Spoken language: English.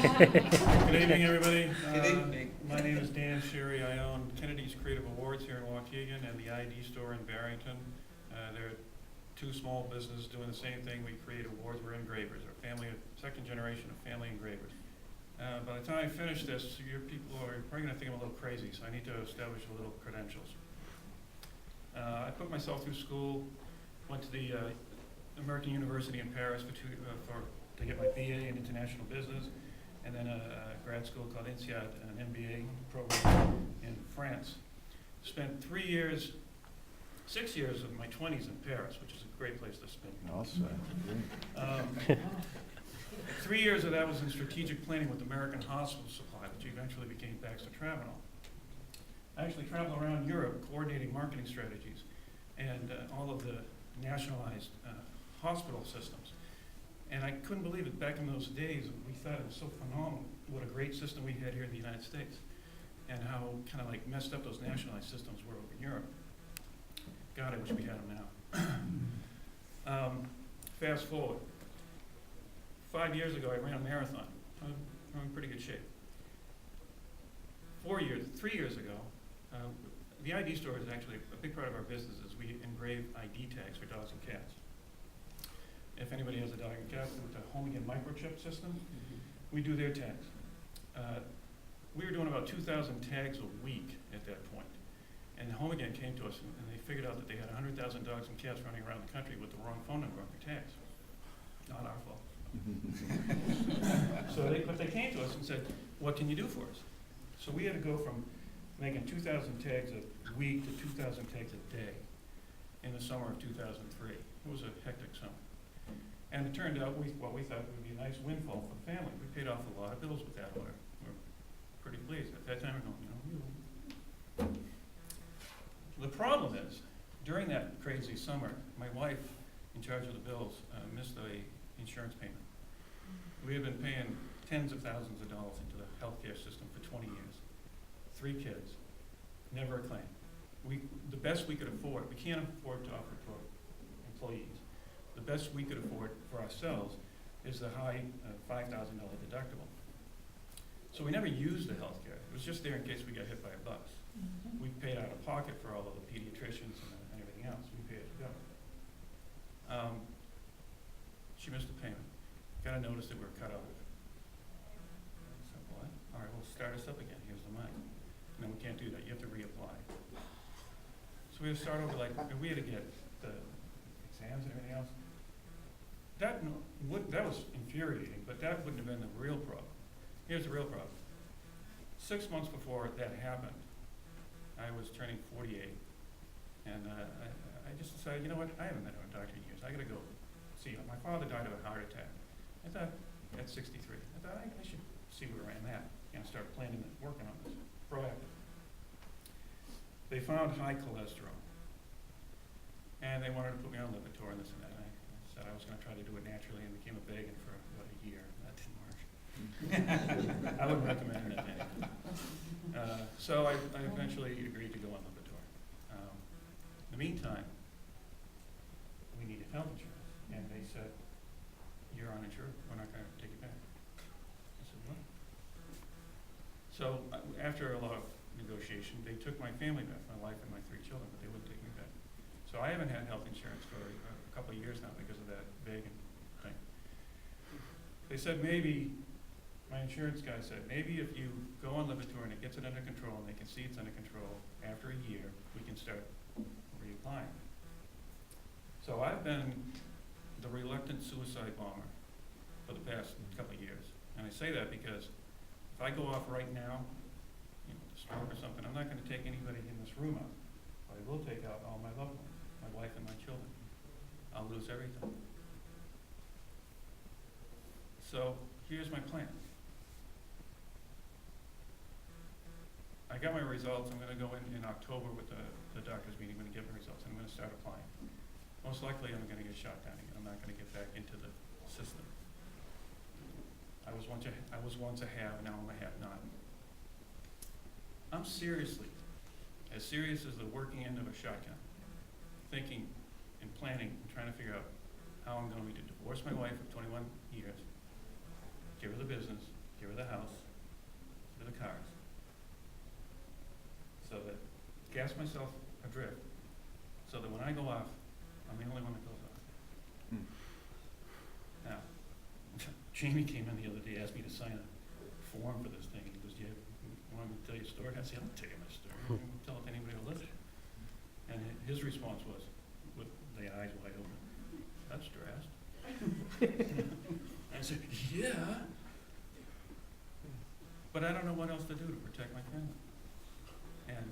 Good evening, everybody. Good evening. My name is Dan Sherry. I own Kennedy's Creative Awards here in Waukegan and the ID store in Barrington. There are two small businesses doing the same thing. We create awards. We're engravers. Our family, second generation of family engravers. By the time I finish this, your people are probably going to think I'm a little crazy, so I need to establish a little credentials. I put myself through school, went to the American University in Paris to get my BA in international business, and then a grad school called INSEAD, an MBA program in France. Spent 6 years of my 20s in Paris, which is a great place to spend. Also, 3 years of that was in strategic planning with American Hospital Supply, which eventually became Baxter Travenol. I actually traveled around Europe coordinating marketing strategies and all of the nationalized hospital systems. And I couldn't believe it. Back in those days, we thought it was so phenomenal what a great system we had here in the United States and how kind of like messed up those nationalized systems were over in Europe. God, I wish we had them now. Fast forward. 5 years ago, I ran a marathon. I'm in pretty good shape. 3 years ago, the ID store is actually a big part of our business. Is we engrave ID tags for dogs and cats. If anybody has a dog and cat with the Home Again microchip system, we do their tags. We were doing about 2,000 tags a week at that point. And Home Again came to us and they figured out that they had 100,000 dogs and cats running around the country with the wrong phone number on their tags. Not our fault. But they came to us and said, what can you do for us? So we had to go from making 2,000 tags a week to 2,000 tags a day in the summer of 2003. It was a hectic summer. And it turned out what we thought would be a nice windfall for the family. We paid off a lot of bills with that order. We're pretty pleased. At that time, we're going, The problem is, during that crazy summer, my wife, in charge of the bills, missed a insurance payment. We had been paying tens of thousands of dollars into the healthcare system for 20 years. 3 kids, never a claim. The best we could afford, we can't afford to offer to our employees. The best we could afford for ourselves is the high $5,000 deductible. So we never used the health care. It was just there in case we got hit by a bus. We paid out of pocket for all of the pediatricians and everything else. We paid to go. She missed the payment. Got a notice that we were cut off. I said, what? All right, well, start us up again. Here's the money. No, we can't do that. You have to reapply. So we had to start over, we had to get the exams and everything else. That was infuriating, but that wouldn't have been the real problem. Here's the real problem. 6 months before that happened, I was turning 48, and I just decided, you know what, I haven't been to a doctor in years. I gotta go see him. My father died of a heart attack. I thought, at 63, I thought I should see where I am at, start planning and working on this, proactive. They found high cholesterol, and they wanted to put me on Lipitor and this and that. And I said I was going to try to do it naturally and became a vegan for about a year. That didn't work. I wouldn't recommend it to anyone. So I eventually agreed to go on Lipitor. In the meantime, we needed health insurance, and they said, you're uninsured, we're not going to take you back. I said, what? So after a lot of negotiation, they took my family back, my wife and my 3 children, but they wouldn't take me back. So I haven't had health insurance for a couple of years now because of that vegan thing. They said my insurance guy said, maybe if you go on Lipitor and it gets it under control and they can see it's under control, after a year, we can start reapplying. So I've been the reluctant suicide bomber for the past couple of years. And I say that because if I go off right now, to stroke or something, I'm not going to take anybody in this room out. But I will take out all my loved ones, my wife and my children. I'll lose everything. So here's my plan. I got my results. I'm going to go in October with the doctor's meeting. I'm going to get my results. I'm going to start applying. Most likely I'm going to get shot down again. I'm not going to get back into the system. I was once a have, now I'm a have not. I'm seriously, as serious as the working end of a shotgun, thinking and planning and trying to figure out how I'm going to divorce my wife of 21 years, give her the business, give her cast myself adrift so that when I go off, I'm the only one that goes off. Hmm. Now, Jamie came in the other day, asked me to sign a form for this thing. He goes, "Do you want me to tell you a story?" I said, "I'll tell you my story. Tell it to anybody who lives." And his response was, with the eyes wide open, "That's dressed." I said, "Yeah. But I don't know what else to do to protect my family." And